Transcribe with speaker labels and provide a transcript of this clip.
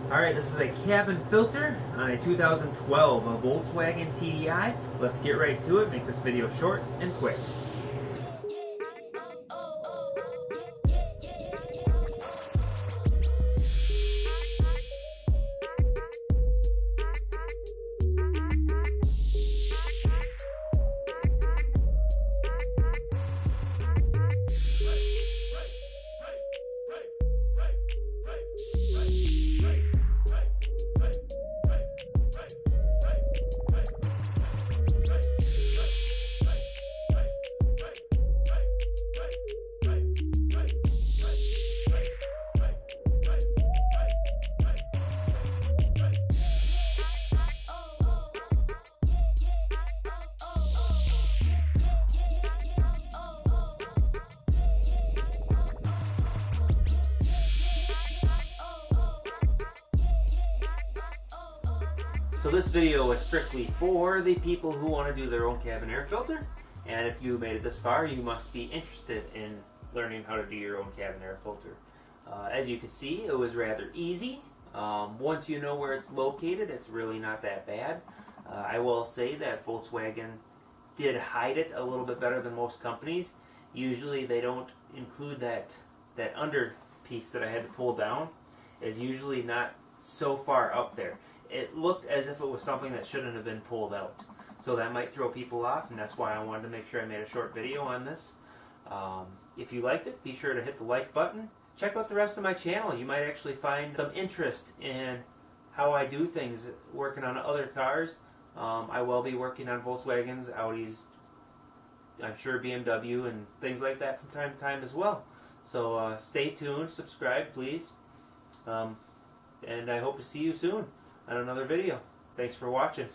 Speaker 1: Alright, this is a cabin filter on a 2012 Volkswagen TDI. Let's get right to it, make this video short and quick. So this video is strictly for the people who want to do their own cabin air filter, and if you made it this far, you must be interested in learning how to do your own cabin air filter. As you can see, it was rather easy. Once you know where it's located, it's really not that bad. I will say that Volkswagen did hide it a little bit better than most companies. Usually they don't include that under piece that I had to pull down. Is usually not so far up there. It looked as if it was something that shouldn't have been pulled out. So that might throw people off, and that's why I wanted to make sure I made a short video on this. If you liked it, be sure to hit the like button. Check out the rest of my channel. You might actually find some interest in how I do things working on other cars. I will be working on Volkswagens, Audis, I'm sure BMW, and things like that from time to time as well. So stay tuned, subscribe please, and I hope to see you soon on another video. Thanks for watching.